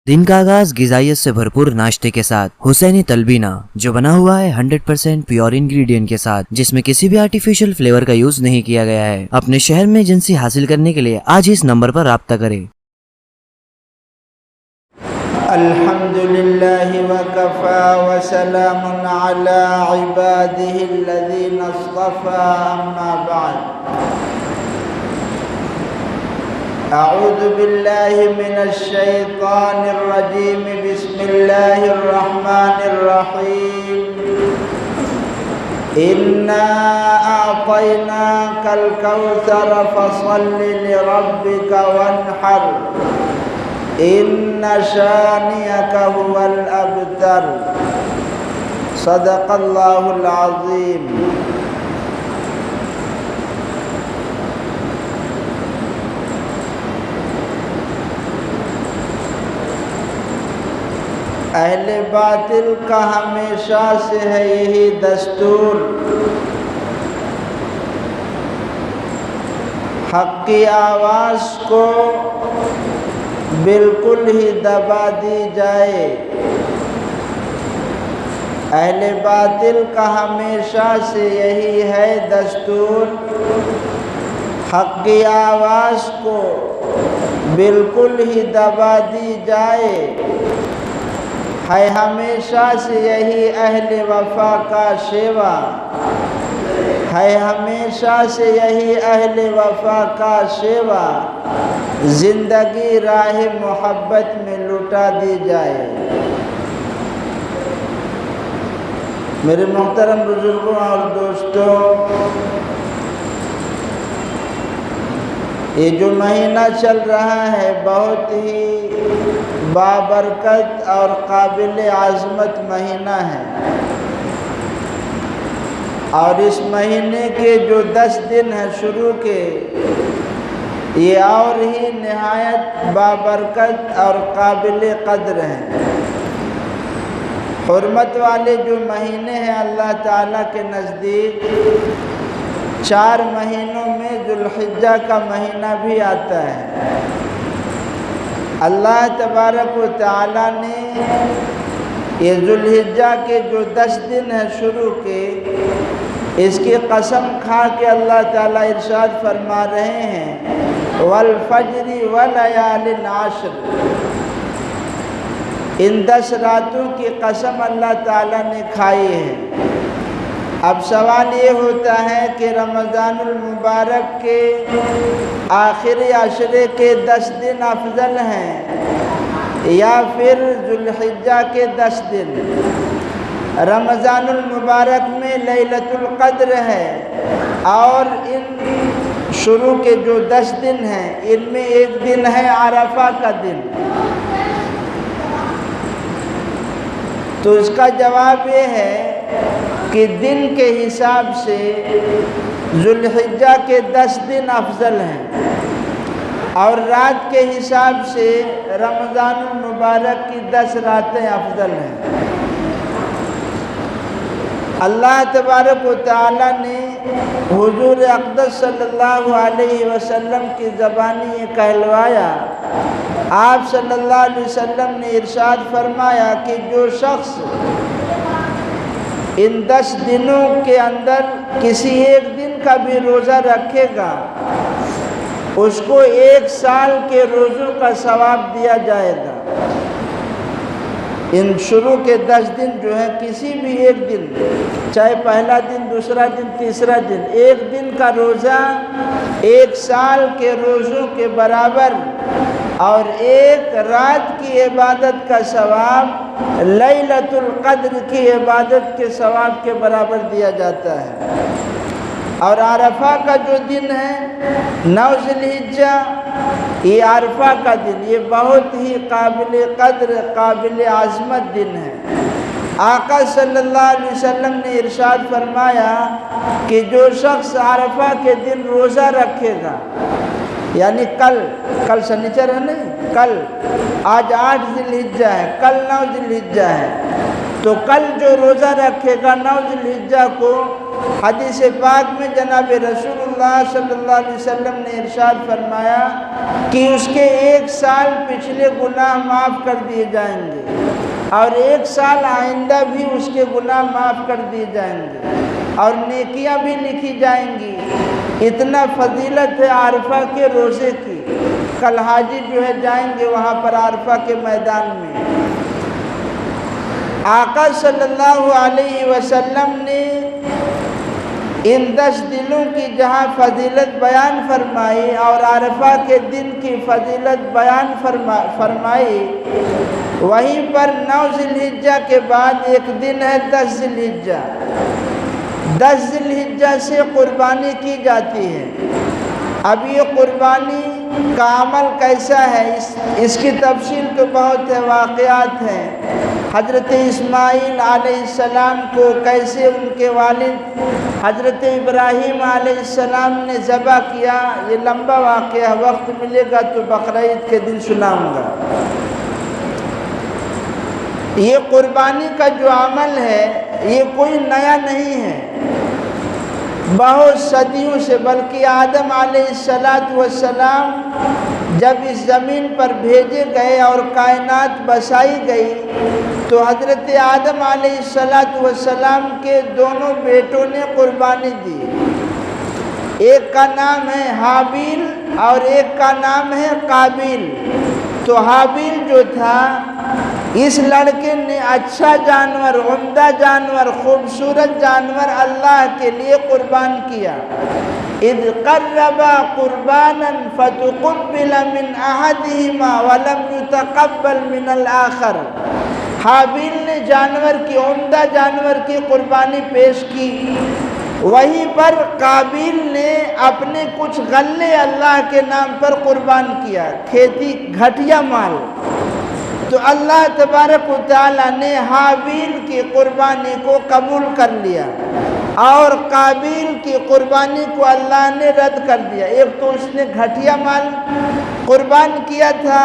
دن کا آغاز غذائیت سے بھرپور ناشتے کے ساتھ حسینی تلبینہ جو بنا ہوا ہے 100% پیور انگریڈینٹ کے ساتھ، جس میں کسی بھی آرٹیفیشل فلیور کا یوز نہیں کیا گیا ہے۔ اپنے شہر میں ایجنسی حاصل کرنے کے لیے آج اس نمبر پر رابطہ کریں۔ الحمدللہ وکفا وسلام علی عبادہ الذین اصطفى، اما بعد۔ اعوذ باللہ من الشیطان الرجیم، بسم اللہ الرحمن الرحیم۔ انا اعطیناک الکوثر فصل لربک وانحر، ان شانئک هو الابتر۔ صدق اللہ العظیم۔ اہل باطل کا ہمیشہ سے ہے یہی دستور، حق کی آواز کو بالکل ہی دبا دی جائے۔ اہل باطل کا ہمیشہ سے یہی ہے دستور، حق کی آواز کو بالکل ہی دبا دی جائے۔ ہے ہمیشہ سے یہی اہل وفا کا شیوا، ہے ہمیشہ سے یہی اہل وفا کا شیوا، زندگی راہ محبت میں لٹا دی جائے۔ میرے محترم بزرگوں اور دوستوں، یہ جو مہینہ چل رہا ہے بہت ہی بابرکت اور قابل عظمت مہینہ ہے، اور اس مہینے کے جو 10 دن ہیں شروع کے، یہ اور ہی نہایت بابرکت اور قابل قدر ہیں۔ حرمت والے جو مہینے ہیں اللہ تعالیٰ کے نزدیک، 4 مہینوں میں ذوالحجہ کا مہینہ بھی آتا ہے۔ اللہ تبارک و تعالیٰ نے یہ ذوالحجہ کے جو 10 دن ہیں شروع کے، اس کی قسم کھا کے اللہ تعالیٰ ارشاد فرما رہے ہیں والفجر وليال عشر۔ ان 10 راتوں کی قسم اللہ تعالیٰ نے کھائی ہے۔ اب سوال یہ ہوتا ہے کہ رمضان المبارک کے آخری عشرے کے 10 دن افضل ہیں یا پھر ذوالحجہ کے 10 دن؟ رمضان المبارک میں لیلۃ القدر ہے، اور ان شروع کے جو 10 دن ہیں ان میں ایک دن ہے عرفہ کا دن۔ تو اس کا جواب یہ ہے کہ دن کے حساب سے ذوالحجہ کے 10 دن افضل ہیں، اور رات کے حساب سے رمضان المبارک کی 10 راتیں افضل ہیں۔ اللہ تبارک و تعالیٰ نے حضور اقدس صلی اللہ علیہ وسلم کی زبانی یہ کہلوایا۔ آپ صلی اللہ علیہ وسلم نے ارشاد فرمایا کہ جو شخص ان 10 دنوں کے اندر کسی ایک دن کا بھی روزہ رکھے گا، اس کو 1 سال کے روزوں کا ثواب دیا جائے گا۔ ان شروع کے 10 دن جو ہیں، کسی بھی ایک دن، چاہے پہلا دن، دوسرا دن، تیسرا دن، ایک دن کا روزہ 1 سال کے روزوں کے برابر، اور 1 رات کی عبادت کا ثواب لیلۃ القدر کی عبادت کے ثواب کے برابر دیا جاتا ہے۔ اور عرفہ کا جو دن ہے 9 ذوالحجہ، یہ عرفہ کا دن، یہ بہت ہی قابل قدر، قابل عظمت دن ہے۔ آقا صلی اللہ علیہ وسلم نے ارشاد فرمایا کہ جو شخص عرفہ کے دن روزہ رکھے گا، یعنی کل سنیچر ہے نہیں، کل، آج 8 ذوالحجہ ہے، کل 9 ذوالحجہ ہے، تو کل جو روزہ رکھے گا 9 ذوالحجہ کو، حدیث پاک میں جناب رسول اللہ صلی اللہ علیہ وسلم نے ارشاد فرمایا کہ اس کے 1 سال پچھلے گناہ معاف کر دیے جائیں گے اور 1 سال آئندہ بھی اس کے گناہ معاف کر دیے جائیں گے اور نیکیاں بھی لکھی جائیں گی۔ اتنا فضیلت ہے عرفہ کے روزے کی۔ کل حاجی جو ہے جائیں گے وہاں پر عرفہ کے میدان میں۔ آقا صلی اللہ علیہ وسلم نے ان 10 دنوں کی جہاں فضیلت بیان فرمائی اور عرفہ کے دن کی فضیلت بیان فرمائی، وہیں پر 9 ذی الحجہ کے بعد ایک دن ہے 10 ذی الحجہ۔ 10 ذی الحجہ سے قربانی کی جاتی ہے۔ اب یہ قربانی کا عمل کیسا ہے، اس کی تفصیل تو بہت ہے، واقعات ہیں۔ حضرت اسماعیل علیہ السلام کو کیسے ان کے والد حضرت ابراہیم علیہ السلام نے ذبح کیا، یہ لمبا واقعہ، وقت ملے گا تو بقرعید کے دن سناؤں گا۔ یہ قربانی کا جو عمل ہے یہ کوئی نیا نہیں ہے، بہت صدیوں سے، بلکہ آدم علیہ السلام جب اس زمین پر بھیجے گئے اور کائنات بسائی گئی تو حضرت آدم علیہ السلام کے دونوں بیٹوں نے قربانی دی۔ ایک کا نام ہے حابیل اور ایک کا نام ہے قابیل۔ تو حابیل جو تھا، اس لڑکے نے اچھا جانور، عمدہ جانور، خوبصورت جانور اللہ کے لیے قربان کیا۔ اذ قربا قربانا فتقبل من احدهما ولم يتقبل من الاخر۔ حابیل نے جانور کی، عمدہ جانور کی قربانی پیش کی، وہیں پر قابیل نے اپنے کچھ غلے اللہ کے نام پر قربان کیا، کھیتی گھٹیا مال۔ تو اللہ تبارک و تعالیٰ نے حابیل کی قربانی کو قبول کر لیا اور قابیل کی قربانی کو اللہ نے رد کر دیا۔ ایک تو اس نے گھٹیا مال قربان کیا تھا،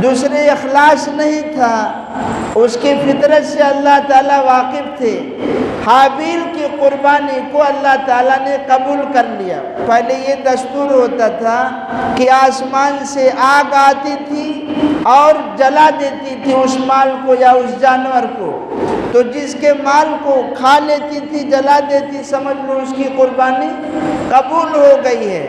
دوسرے اخلاص نہیں تھا، اس کی فطرت سے اللہ تعالیٰ واقف تھے۔ حابیل کی قربانی کو اللہ تعالیٰ نے قبول کر لیا۔ پہلے یہ دستور ہوتا تھا کہ آسمان سے آگ آتی تھی اور جلا دیتی تھی اس مال کو یا اس جانور کو، تو جس کے مال کو کھا لیتی تھی، جلا دیتی، سمجھ لو اس کی قربانی قبول ہو گئی ہے۔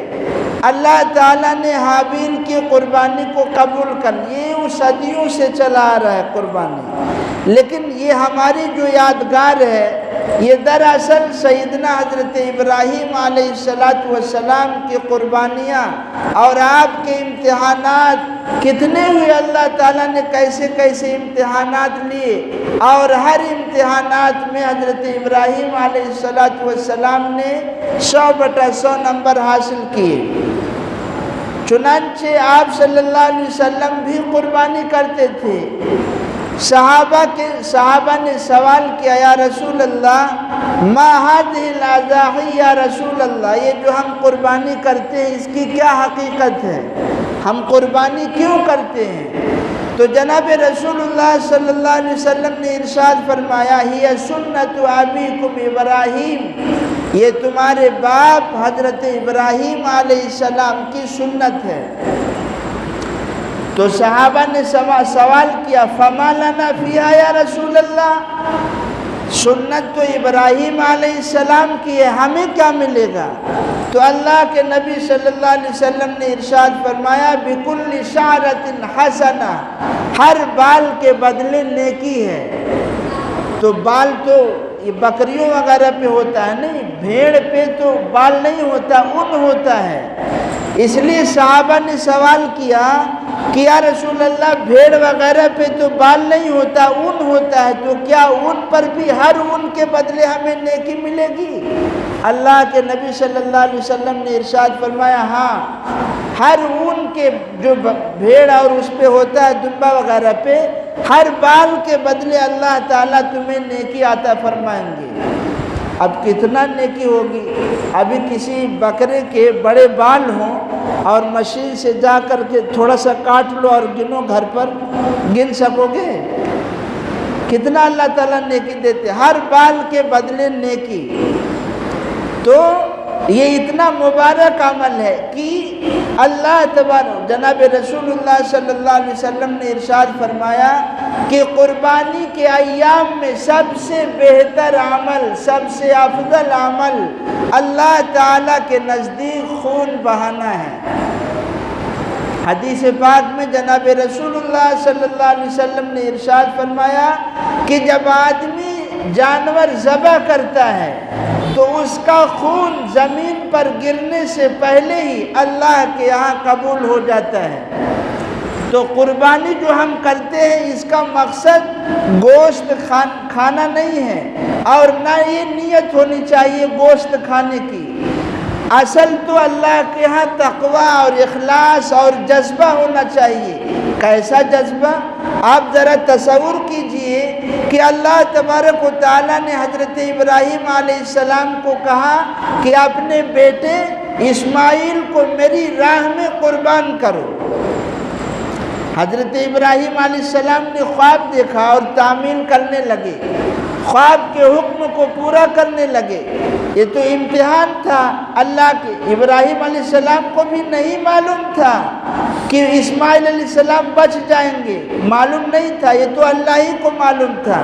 اللہ تعالیٰ نے حابیل کی قربانی کو قبول کر لی۔ یہ صدیوں سے چلا آ رہا ہے قربانی، لیکن یہ ہماری جو یادگار ہے یہ دراصل سیدنا حضرت ابراہیم علیہ السلام کی قربانیاں اور آپ کے امتحانات کتنے ہوئے، اللہ تعالیٰ نے کیسے کیسے امتحانات لیے، اور ہر امتحانات میں حضرت ابراہیم علیہ السلام نے 100/100 نمبر حاصل کیے۔ چنانچہ آپ صلی اللہ علیہ وسلم بھی قربانی کرتے تھے۔ صحابہ نے سوال کیا، یا رسول اللہ ما هذه الاضاحی، یا رسول اللہ یہ جو ہم قربانی کرتے ہیں اس کی کیا حقیقت ہے، ہم قربانی کیوں کرتے ہیں؟ تو جناب رسول اللہ صلی اللہ علیہ وسلم نے ارشاد فرمایا، ہی سنت ابیکم ابراہیم، یہ تمہارے باپ حضرت ابراہیم علیہ السلام کی سنت ہے۔ تو صحابہ نے سوال کیا، فما لنا فیہا یا رسول اللہ، سنت تو ابراہیم علیہ السلام کی ہے، ہمیں کیا ملے گا؟ تو اللہ کے نبی صلی اللہ علیہ وسلم نے ارشاد فرمایا، بکل شعرۃ حسنہ، ہر بال کے بدلے نیکی ہے۔ تو بال تو یہ بکریوں وغیرہ پہ ہوتا ہے، نہیں، بھیڑ پہ تو بال نہیں ہوتا، اون ہوتا ہے۔ اس لیے صحابہ نے سوال کیا کہ یا رسول اللہ بھیڑ وغیرہ پہ تو بال نہیں ہوتا، اون ہوتا ہے، تو کیا اون پر بھی ہر اون کے بدلے ہمیں نیکی ملے گی؟ اللہ کے نبی صلی اللہ علیہ وسلم نے ارشاد فرمایا، ہاں، ہر اون کے جو بھیڑ اور اس پہ ہوتا ہے دمبا وغیرہ پہ، ہر بال کے بدلے اللہ تعالیٰ تمہیں نیکی عطا فرمائیں گے۔ اب کتنا نیکی ہوگی؟ ابھی کسی بکرے کے بڑے بال ہوں اور مشین سے جا کر کے تھوڑا سا کاٹ لو اور گنو، گھر پر گن سکو گے؟ کتنا اللہ تعالیٰ نیکی دیتے، ہر بال کے بدلے نیکی۔ تو یہ اتنا مبارک عمل ہے کہ اللہ تبارک جناب رسول اللہ صلی اللہ علیہ وسلم نے ارشاد فرمایا کہ قربانی کے ایام میں سب سے بہتر عمل، سب سے افضل عمل اللہ تعالیٰ کے نزدیک خون بہانا ہے۔ حدیث پاک میں جناب رسول اللہ صلی اللہ علیہ وسلم نے ارشاد فرمایا کہ جب آدمی جانور ذبح کرتا ہے تو اس کا خون زمین پر گرنے سے پہلے ہی اللہ کے یہاں قبول ہو جاتا ہے۔ تو قربانی جو ہم کرتے ہیں اس کا مقصد گوشت کھانا نہیں ہے، اور نہ یہ نیت ہونی چاہیے گوشت کھانے کی۔ اصل تو اللہ کے یہاں تقوی اور اخلاص اور جذبہ ہونا چاہیے۔ کیسا جذبہ؟ آپ ذرا تصور کیجئے کہ اللہ تبارک و تعالیٰ نے حضرت ابراہیم علیہ السلام کو کہا کہ اپنے بیٹے اسماعیل کو میری راہ میں قربان کرو۔ حضرت ابراہیم علیہ السلام نے خواب دیکھا اور تعمیل کرنے لگے، خواب کے حکم کو پورا کرنے لگے۔ یہ تو امتحان تھا اللہ کے۔ ابراہیم علیہ السلام کو بھی نہیں معلوم تھا کہ اسماعیل علیہ السلام بچ جائیں گے، معلوم نہیں تھا، یہ تو اللہ ہی کو معلوم تھا۔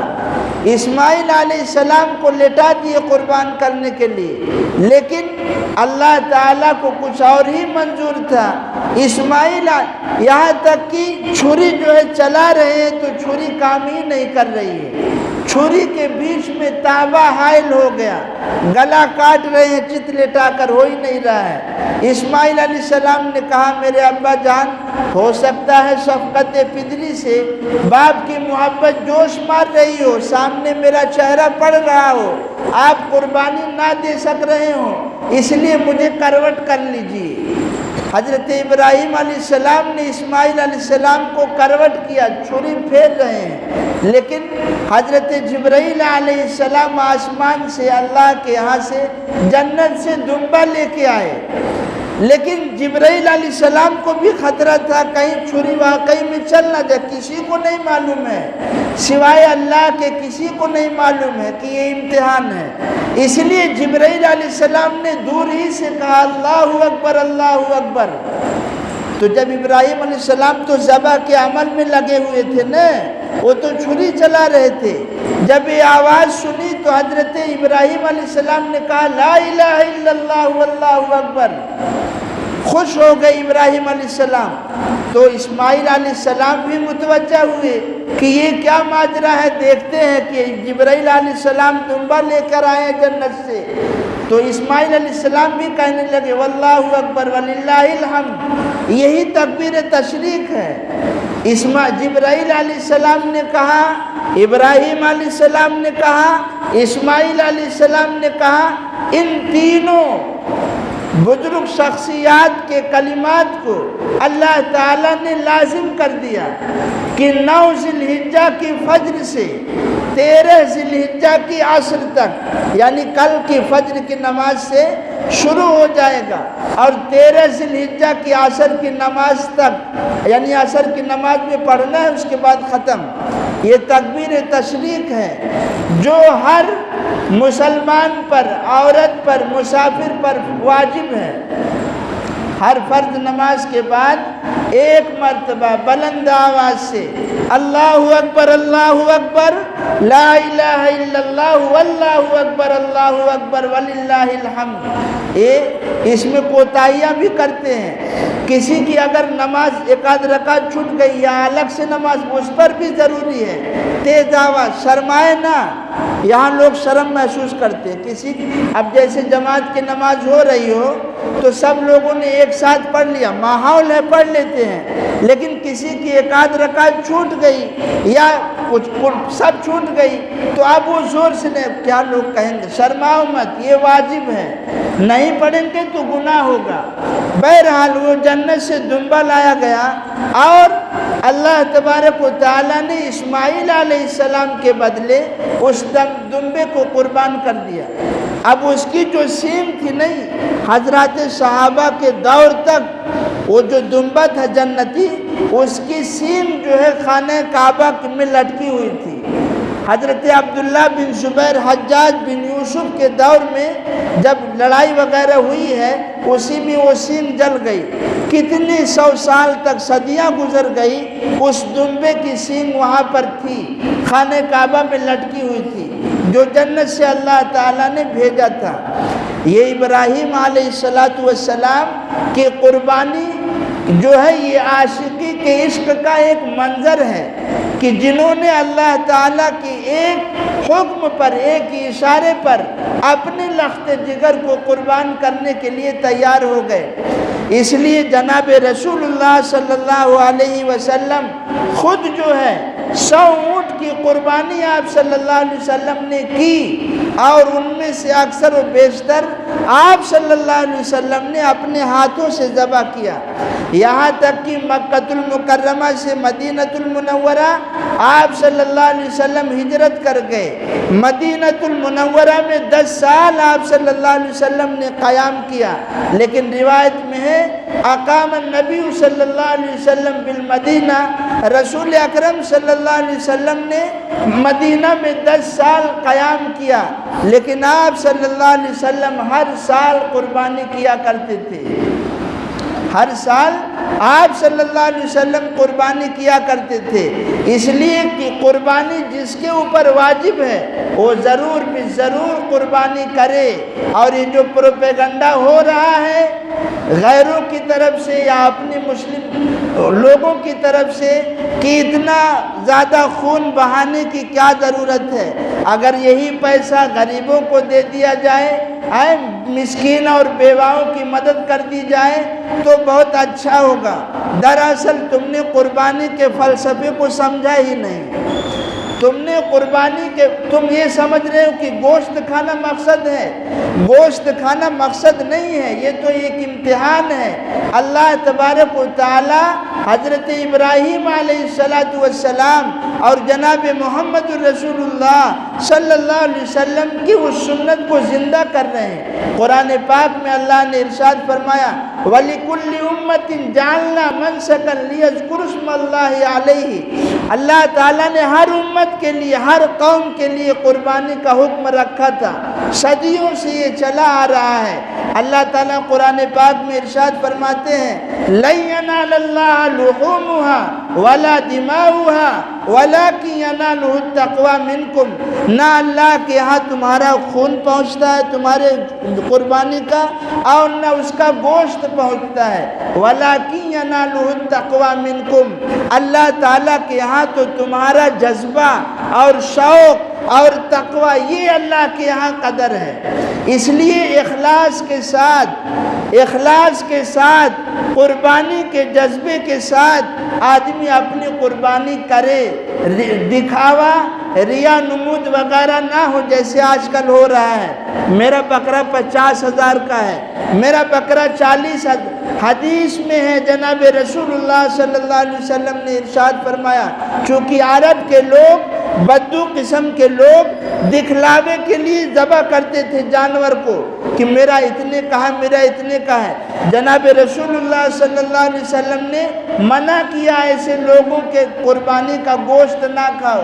اسماعیل علیہ السلام کو لٹا دیے قربان کرنے کے لیے، لیکن اللہ تعالیٰ کو کچھ اور ہی منظور تھا۔ اسماعیل یہاں تک کہ چھری جو ہے چلا رہے ہیں تو چھری کام ہی نہیں کر رہی ہے، چھری کے بیچ میں تابہ حائل ہو گیا، گلا کاٹ رہے ہیں چت لٹا کر، ہو ہی نہیں رہا ہے۔ اسماعیل علیہ السلام نے کہا میرے ابا جان، ہو سکتا ہے شفقت پدری سے باپ کی محبت جوش مار رہی ہو، سامنے میرا چہرہ پڑ رہا ہو، آپ قربانی نہ دے سک رہے ہو، اس لیے مجھے کروٹ کر لیجیے۔ حضرت ابراہیم علیہ السلام نے اسماعیل علیہ السلام کو کروٹ کیا، چھری پھیر رہے ہیں، لیکن حضرت جبرائیل علیہ السلام آسمان سے اللہ کے یہاں سے جنت سے دمبا لے کے آئے، لیکن جبرائیل علیہ السلام کو بھی خطرہ تھا کہیں چھری واقعی میں چل نہ جائے، کسی کو نہیں معلوم ہے سوائے اللہ کے، کسی کو نہیں معلوم ہے کہ یہ امتحان ہے۔ اس لیے جبرائیل علیہ السلام نے دور ہی سے کہا اللہ اکبر اللہ اکبر۔ تو جب ابراہیم علیہ السلام تو ذبح کے عمل میں لگے ہوئے تھے نا، وہ تو چھری چلا رہے تھے، جب یہ آواز سنی تو حضرت ابراہیم علیہ السلام نے کہا لا الہ الا اللہ واللہ اکبر۔ خوش ہو گئے ابراہیم علیہ السلام۔ تو اسماعیل علیہ السلام بھی متوجہ ہوئے کہ یہ کیا ماجرا ہے، دیکھتے ہیں کہ جبرائیل علیہ السلام دمبا لے کر آئے ہیں جنت سے۔ تو اسماعیل علیہ السلام بھی کہنے لگے واللہ اکبر وللہ الحمد، یہی تکبیر تشریق ہے۔ جبرائیل علیہ السلام نے کہا، ابراہیم علیہ السلام نے کہا، اسماعیل علیہ السلام نے کہا، ان تینوں بزرگ شخصیات کے کلمات کو اللہ تعالیٰ نے لازم کر دیا کہ 9 ذی الحجہ کی فجر سے 13 ذی الحجہ کی عصر تک، یعنی کل کی فجر کی نماز سے شروع ہو جائے گا اور 13 ذی الحجہ کی عصر کی نماز تک، یعنی عصر کی نماز میں پڑھنا ہے، اس کے بعد ختم۔ یہ تکبیر تشریق ہے جو ہر مسلمان پر، عورت پر، مسافر پر واجب ہے۔ ہر فرض نماز کے بعد ایک مرتبہ بلند آواز سے اللہ اکبر لا الہ الا اللہ واللہ اکبر وللہ الحمد۔ اس میں کوتاہیاں بھی کرتے ہیں، کسی کی اگر نماز ایک آدھ رکعت چھوٹ گئی یا الگ سے نماز، اس پر بھی ضروری ہے تیز آواز، شرمائے نہ۔ یہاں لوگ شرم محسوس کرتے ہیں کسی، اب جیسے جماعت کی نماز ہو رہی ہو تو سب لوگوں نے ایک ساتھ پڑھ لیا، ماحول ہے پڑھ لیتے ہیں، لیکن کسی کی ایک آدھ رکعت چھوٹ گئی یا کچھ سب چھوٹ گئی تو اب وہ زور سے نہیں، کیا لوگ کہیں گے، شرماؤ مت، یہ واجب ہے، نہیں پڑھیں گے تو گناہ ہوگا۔ بہرحال وہ جنت سے دمبا لایا گیا اور اللہ تبارک و تعالیٰ نے اسماعیل علیہ السلام کے بدلے اس دمبے کو قربان کر دیا۔ اب اس کی جو سیم تھی نہیں، حضرات صحابہ کے دور تک وہ جو دمبا تھا جنتی، اس کی سیم جو ہے خانہ کعبہ میں لٹکی ہوئی تھی۔ حضرت عبداللہ بن زبیر حجاج بن یوسف کے دور میں جب لڑائی وغیرہ ہوئی ہے اسی میں وہ سینگ جل گئی، کتنے 100 سال تک صدیاں گزر گئی، اس دمبے کی سینگ وہاں پر تھی، خانہ کعبہ میں لٹکی ہوئی تھی، جو جنت سے اللہ تعالیٰ نے بھیجا تھا۔ یہ ابراہیم علیہ السلام کی قربانی جو ہے یہ عاشقی کے عشق کا ایک منظر ہے کہ جنہوں نے اللہ تعالیٰ کی ایک حکم پر، ایک اشارے پر اپنے لخت جگر کو قربان کرنے کے لیے تیار ہو گئے۔ اس لیے جناب رسول اللہ صلی اللہ علیہ وسلم خود جو ہے 100 اونٹ کی قربانی آپ صلی اللہ علیہ وسلم نے کی، اور ان میں سے اکثر و بیشتر آپ صلی اللہ علیہ وسلم نے اپنے ہاتھوں سے ذبح کیا۔ یہاں تک کہ مکہ المکرمہ سے مدینہ المنورہ آپ صلی اللہ علیہ وسلم ہجرت کر گئے، مدینہ المنورہ میں 10 سال آپ صلی اللہ علیہ وسلم نے قیام کیا، لیکن روایت میں ہے اقام النبی صلی اللہ علیہ وسلم بالمدینہ، رسول اکرم صلی اللہ علیہ وسلم نے مدینہ میں 10 سال قیام کیا، لیکن آپ صلی اللہ علیہ وسلم ہر سال قربانی کیا کرتے تھے۔ ہر سال آپ صلی اللہ علیہ وسلم قربانی کیا کرتے تھے، اس لیے کہ قربانی جس کے اوپر واجب ہے وہ ضرور بھی ضرور قربانی کرے۔ اور یہ جو پروپیگنڈا ہو رہا ہے غیروں کی طرف سے یا اپنے مسلم لوگوں کی طرف سے کہ اتنا زیادہ خون بہانے کی کیا ضرورت ہے، اگر یہی پیسہ غریبوں کو دے دیا جائے، مسکین اور بیواؤں کی مدد کر دی جائے تو بہت اچھا ہوگا۔ دراصل تم نے قربانی کے فلسفے کو سمجھا ہی نہیں۔ تم نے قربانی کے تم یہ سمجھ رہے ہو کہ گوشت کھانا مقصد ہے، گوشت کھانا مقصد نہیں ہے، یہ تو ایک امتحان ہے۔ اللہ تبارک و تعالی حضرت ابراہیم علیہ السلام اور جناب محمد رسول اللہ صلی اللہ علیہ وسلم کی اس سنت کو زندہ کر رہے ہیں۔ قرآن پاک میں اللہ نے ارشاد فرمایا وَلِكُلِّ أُمَّةٍ جَعَلْنَا مَنْسَكًا لِيَذْكُرُوا اسْمَ اللَّهِ عَلَيْهِ، اللہ تعالیٰ نے ہر امت کے لیے، ہر قوم کے لیے قربانی کا حکم رکھا تھا، صدیوں سے یہ چلا آ رہا ہے۔ اللہ تعالیٰ قرآن پاک میں ارشاد فرماتے ہیں لَن يَنَالَ اللَّهَ لُحُومُهَا وَلَا دِمَاؤُهَا وَلَكِنْ يَنَالُهُ التَّقْوَى مِنْكُمْ، نہ اللہ کے ہاں تمہارا خون پہنچتا ہے تمہارے قربانی کا، اور نہ اس کا گوشت پہنچتا ہے، وَلَكِنْ يَنَالُهُ التَّقْوَى مِنْكُمْ، اللہ تعالیٰ کے ہاں تو تمہارا جذبہ اور شوق اور تقوی یہ اللہ کے یہاں قدر ہے۔ اس لیے اخلاص کے ساتھ قربانی کے جذبے کے ساتھ آدمی اپنی قربانی کرے، دکھاوا ریا نمود وغیرہ نہ ہو جیسے آج کل ہو رہا ہے۔ میرا بکرا 50,000 کا ہے، میرا بکرا 40,000۔ حدیث میں ہے جناب رسول اللہ صلی اللہ علیہ وسلم نے ارشاد فرمایا چونکہ عرب کے لوگ بدو قسم کے لوگ دکھلاوے کے لیے ذبح کرتے تھے جانور کو کہ میرا اتنے کا ہے، میرا اتنے کا ہے، جناب رسول اللہ صلی اللہ علیہ وسلم نے منع کیا ایسے لوگوں کے قربانی کا گوشت نہ کھاؤ،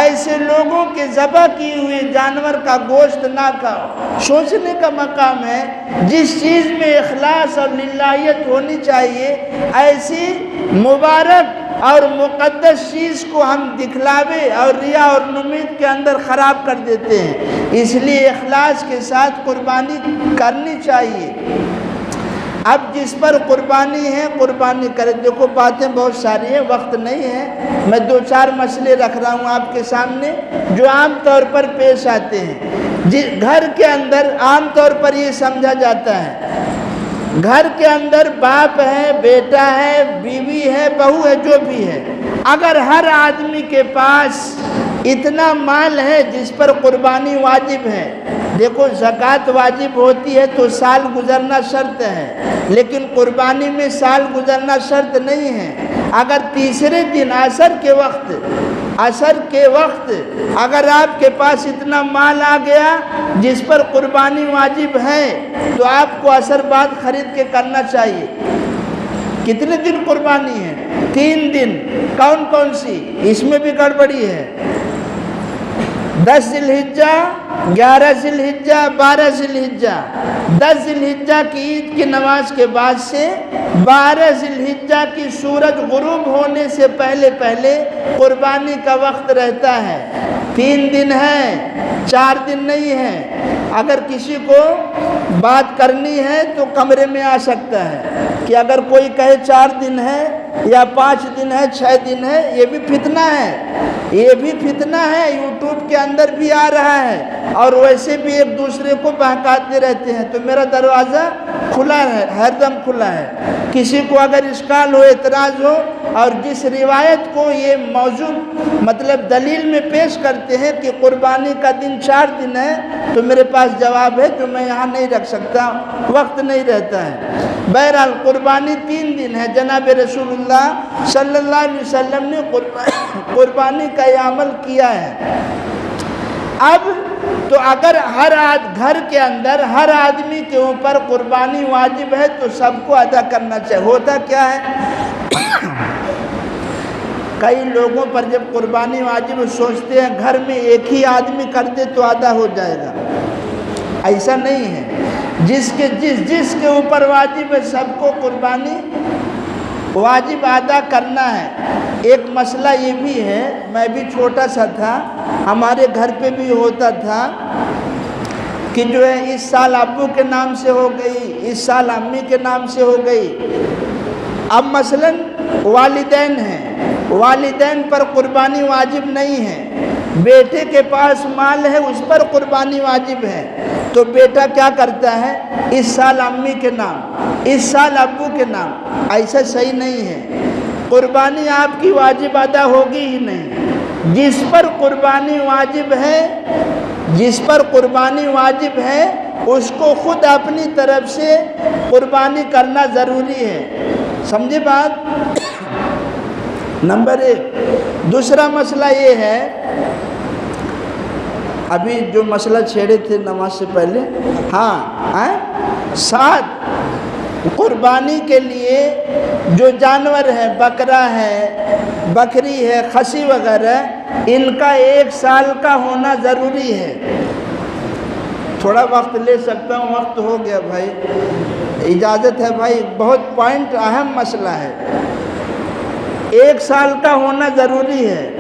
ایسے لوگوں کے ذبح کیے ہوئے جانور کا گوشت نہ کھاؤ۔ سوچنے کا مقام ہے جس چیز میں اخلاص اور للہیت ہونی چاہیے ایسی مبارک اور مقدس چیز کو ہم دکھلاوے اور ریا اور نمید کے اندر خراب کر دیتے ہیں۔ اس لیے اخلاص کے ساتھ قربانی کرنی چاہیے۔ اب جس پر قربانی ہے قربانی کرے۔ دیکھو باتیں بہت ساری ہیں، وقت نہیں ہے، میں 2-4 مسئلے رکھ رہا ہوں آپ کے سامنے جو عام طور پر پیش آتے ہیں۔ گھر کے اندر عام طور پر یہ سمجھا جاتا ہے گھر کے اندر باپ ہے، بیٹا ہے، بیوی ہے، بہو ہے، جو بھی ہے، اگر ہر آدمی کے پاس اتنا مال ہے جس پر قربانی واجب ہے، دیکھو زکوٰۃ واجب ہوتی ہے تو سال گزرنا شرط ہے، لیکن قربانی میں سال گزرنا شرط نہیں ہے۔ اگر تیسرے دن عصر کے وقت اگر آپ کے پاس اتنا مال آ گیا جس پر قربانی واجب ہے تو آپ کو عصر بعد خرید کے کرنا چاہیے۔ کتنے دن قربانی ہے؟ 3 دن۔ کون کون سی؟ اس میں بھی گڑبڑی ہے۔ 10 ذوالحجہ 11 ذوالحجہ 12 ذوالحجہ 10 ذوالحجہ کی عید کی نماز کے بعد سے 12 ذوالحجہ کی سورج غروب ہونے سے پہلے پہلے قربانی کا وقت رہتا ہے۔ 3 دن ہے، 4 دن نہیں ہے۔ اگر کسی کو بات کرنی ہے تو کمرے میں آ سکتا ہے کہ اگر کوئی کہے 4 دن ہے یا 5 دن ہے 6 دن ہے، یہ بھی فتنہ ہے، یہ بھی فتنہ ہے، یوٹیوب کے اندر بھی آ رہا ہے اور ویسے بھی ایک دوسرے کو بہکاتے رہتے ہیں۔ تو میرا دروازہ کھلا ہے، ہر دم کھلا ہے۔ کسی کو اگر اشکال ہو، اعتراض ہو اور جس روایت کو یہ موضوع مطلب دلیل میں پیش کرتے ہیں کہ قربانی کا دن 4 دن ہے، تو میرے پاس جواب ہے جو میں یہاں نہیں رکھ سکتا، وقت نہیں رہتا ہے۔ بہرحال قربانی 3 دن ہے۔ جناب رسول اللہ صلی اللہ علیہ وسلم نے قربانی کا یہ عمل کیا ہے۔ اب تو اگر ہر گھر کے اندر ہر آدمی کے اوپر قربانی واجب ہے تو سب کو ادا کرنا چاہیے۔ ہوتا کیا ہے، کئی لوگوں پر جب قربانی واجب سوچتے ہیں گھر میں ایک ہی آدمی کر دے تو ادا ہو جائے گا، ایسا نہیں ہے۔ جس کے اوپر واجب ہے سب کو قربانی واجب ادا کرنا ہے۔ ایک مسئلہ یہ بھی ہے، میں بھی چھوٹا سا تھا، ہمارے گھر پہ بھی ہوتا تھا کہ جو ہے اس سال ابو کے نام سے ہو گئی، اس سال امی کے نام سے ہو گئی۔ اب مثلاً والدین ہیں، والدین پر قربانی واجب نہیں ہے، بیٹے کے پاس مال ہے اس پر قربانی واجب ہے، تو بیٹا کیا کرتا ہے، اس سال امی کے نام، اس سال ابو کے نام۔ ایسا صحیح نہیں ہے، قربانی آپ کی واجب ادا ہوگی ہی نہیں۔ جس پر قربانی واجب ہے، جس پر قربانی واجب ہے اس کو خود اپنی طرف سے قربانی کرنا ضروری ہے۔ سمجھے بات؟ نمبر 1۔ دوسرا مسئلہ یہ ہے، ابھی جو مسئلہ چھیڑے تھے نماز سے پہلے، ساتھ قربانی کے لیے جو جانور ہے، بکرا ہے، بکری ہے، خسی وغیرہ، ان کا 1 سال کا ہونا ضروری ہے۔ تھوڑا وقت لے سکتا ہوں، وقت ہو گیا بھائی، اجازت ہے بھائی، بہت پوائنٹ اہم مسئلہ ہے۔ 1 سال کا ہونا ضروری ہے۔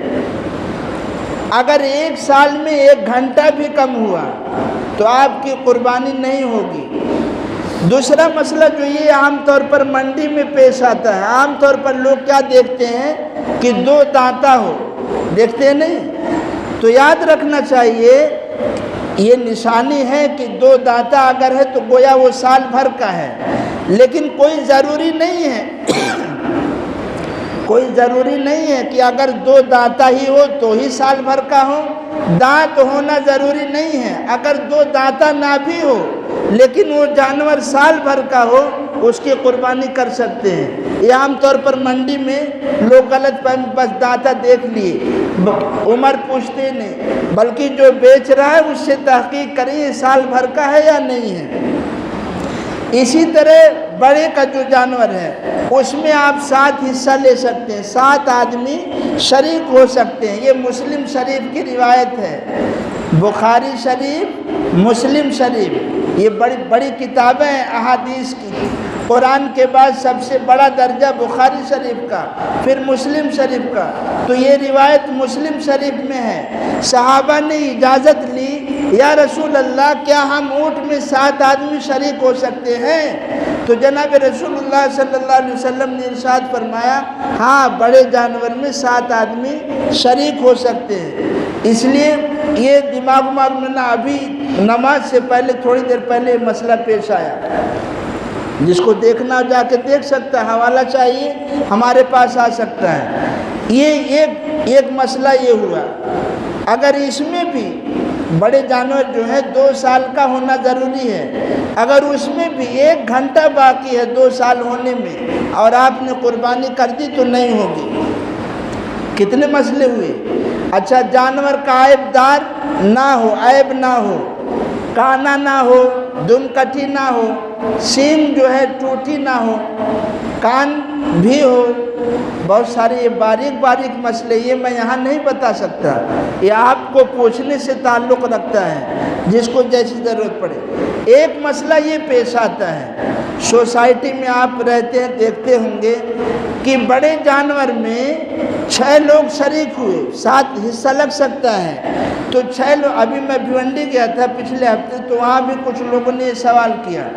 اگر 1 سال میں 1 گھنٹہ بھی کم ہوا تو آپ کی قربانی نہیں ہوگی۔ دوسرا مسئلہ جو یہ عام طور پر منڈی میں پیش آتا ہے، عام طور پر لوگ کیا دیکھتے ہیں کہ 2 دانتا ہو، دیکھتے ہیں نہیں؟ تو یاد رکھنا چاہیے یہ نشانی ہے کہ 2 دانتا اگر ہے تو گویا وہ سال بھر کا ہے، لیکن کوئی ضروری نہیں ہے، کوئی ضروری نہیں ہے کہ اگر 2 دانتا ہی ہو تو ہی سال بھر کا ہو۔ دانت ہونا ضروری نہیں ہے، اگر 2 دانتا نہ بھی ہو لیکن وہ جانور سال بھر کا ہو اس کی قربانی کر سکتے ہیں۔ یہ عام طور پر منڈی میں لوگ غلط فہمی، بس دانتا دیکھ لیے، عمر پوچھتے نہیں، بلکہ جو بیچ رہا ہے اس سے تحقیق کریں یہ سال بھر کا ہے یا نہیں ہے۔ اسی طرح بڑے کا جو جانور ہے اس میں آپ 7 حصہ لے سکتے ہیں، 7 آدمی شریک ہو سکتے ہیں۔ یہ مسلم شریف کی روایت ہے، بخاری شریف، مسلم شریف، یہ بڑی بڑی کتابیں ہیں احادیث کی۔ قرآن کے بعد سب سے بڑا درجہ بخاری شریف کا، پھر مسلم شریف کا، تو یہ روایت مسلم شریف میں ہے۔ صحابہ نے اجازت لی، یا رسول اللہ کیا ہم اونٹ میں 7 آدمی شریک ہو سکتے ہیں؟ تو جناب رسول اللہ صلی اللہ علیہ وسلم نے ارشاد فرمایا، ہاں بڑے جانور میں 7 آدمی شریک ہو سکتے ہیں۔ اس لیے یہ دماغ میں نہ، ابھی نماز سے پہلے تھوڑی دیر پہلے مسئلہ پیش آیا، جس کو دیکھنا جا کے دیکھ سکتا ہے، حوالہ چاہیے ہمارے پاس آ سکتا ہے۔ یہ ایک مسئلہ یہ ہوا۔ اگر اس میں بھی بڑے جانور جو ہے 2 سال کا ہونا ضروری ہے، اگر اس میں بھی 1 گھنٹہ باقی ہے 2 سال ہونے میں اور آپ نے قربانی کر دی تو نہیں ہوگی۔ کتنے مسئلے ہوئے؟ اچھا، جانور کا عیب دار نہ ہو، عیب نہ ہو، کانا نہ ہو، دم کٹی نہ ہو، سینگ جو ہے ٹوٹی نہ ہو، کان بھی ہو، بہت سارے یہ باریک مسئلے، یہ میں یہاں نہیں بتا سکتا۔ یہ آپ کو پوچھنے سے تعلق رکھتا ہے، جس کو جیسی ضرورت پڑے۔ ایک مسئلہ یہ پیش آتا ہے، سوسائٹی میں آپ رہتے ہیں دیکھتے ہوں گے کہ بڑے جانور میں 6 لوگ شریک ہوئے، 7 حصہ لگ سکتا ہے، تو 6 لوگ، ابھی میں بھیونڈی گیا تھا پچھلے ہفتے، تو وہاں بھی کچھ لوگوں نے یہ سوال کیا،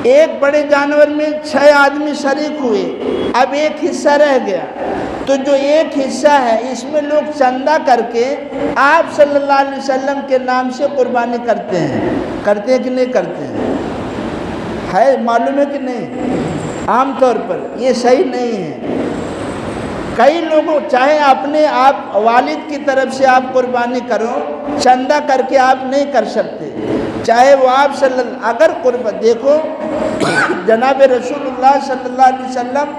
ایک بڑے جانور میں 6 آدمی شریک ہوئے، اب ایک حصہ رہ گیا، تو جو ایک حصہ ہے اس میں لوگ چندہ کر کے آپ صلی اللہ علیہ وسلم کے نام سے قربانی کرتے ہیں کہ نہیں کرتے ہیں؟ ہے معلوم ہے کہ نہیں؟ عام طور پر یہ صحیح نہیں ہے۔ کئی لوگوں، چاہے اپنے آپ والد کی طرف سے آپ قربانی کرو، چندہ کر کے آپ نہیں کر سکتے، چاہے وہ آپ اگر قربت دیکھو جناب رسول اللہ صلی اللہ علیہ وسلم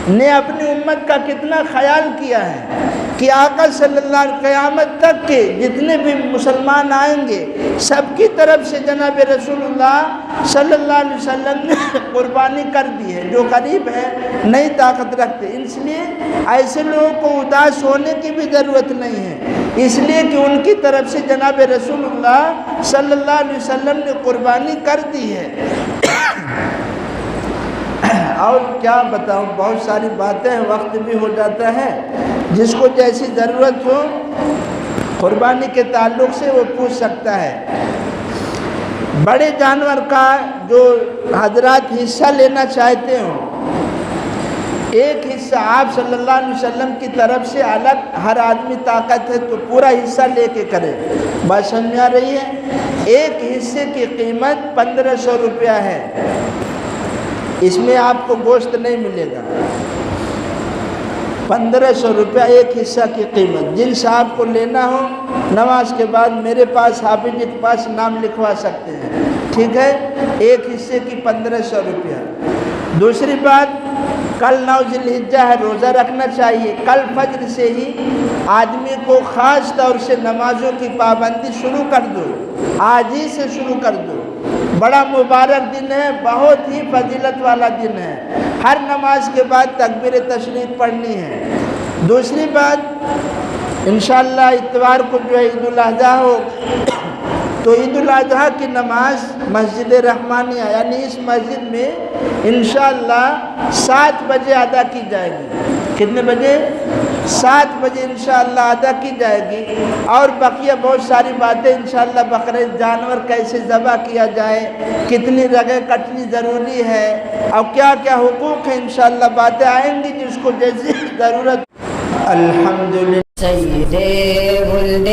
نے اپنی امت کا کتنا خیال کیا ہے کہ آقا صلی اللہ علیہ قیامت تک کے جتنے بھی مسلمان آئیں گے سب کی طرف سے جناب رسول اللہ صلی اللہ علیہ وسلم نے قربانی کر دی ہے، جو غریب ہے نہیں طاقت رکھتے، اس لیے ایسے لوگوں کو اداس ہونے کی بھی ضرورت نہیں ہے، اس لیے کہ ان کی طرف سے جناب رسول اللہ صلی اللہ علیہ وسلم نے قربانی کر دی ہے۔ اور کیا بتاؤں، بہت ساری باتیں، وقت بھی ہو جاتا ہے، جس کو جیسی ضرورت ہو قربانی کے تعلق سے وہ پوچھ سکتا ہے۔ بڑے جانور کا جو حضرات حصہ لینا چاہتے ہوں، ایک حصہ آپ صلی اللہ علیہ وسلم کی طرف سے الگ، ہر آدمی طاقت ہے تو پورا حصہ لے کے کرے، بات سمجھ میں آ رہی ہے؟ ایک حصے کی قیمت 1500 روپیہ ہے، اس میں آپ کو گوشت نہیں ملے گا، 1500 روپیہ ایک حصہ کی قیمت۔ جن سے آپ کو لینا ہو نماز کے بعد میرے پاس، حافظ جی کے پاس نام لکھوا سکتے ہیں، ٹھیک ہے؟ ایک حصے کی 1500 روپیہ۔ دوسری بات، کل 9 ذی الحجہ ہے، روزہ رکھنا چاہیے، کل فجر سے ہی آدمی کو خاص طور سے نمازوں کی پابندی شروع کر دو، آج ہی سے شروع کر دو، بڑا مبارک دن ہے، بہت ہی فضیلت والا دن ہے، ہر نماز کے بعد تکبیر تشریف پڑھنی ہے۔ دوسری بات، انشاءاللہ اتوار کو جو ہے عید الاضحیٰ ہو، تو عید الاضحیٰ کی نماز مسجد رحمانیہ یعنی اس مسجد میں انشاءاللہ 7 بجے ادا کی جائے گی۔ کتنے بجے؟ 7 بجے انشاءاللہ ادا کی جائے گی، اور بقیہ بہت ساری باتیں انشاءاللہ، بقرعید جانور کیسے ذبح کیا جائے، کتنی رگیں کٹنی ضروری ہے، اور کیا کیا حقوق ہیں، انشاءاللہ باتیں آئیں گی جس کو جیسی ضرورت۔ الحمدللہ سید ولد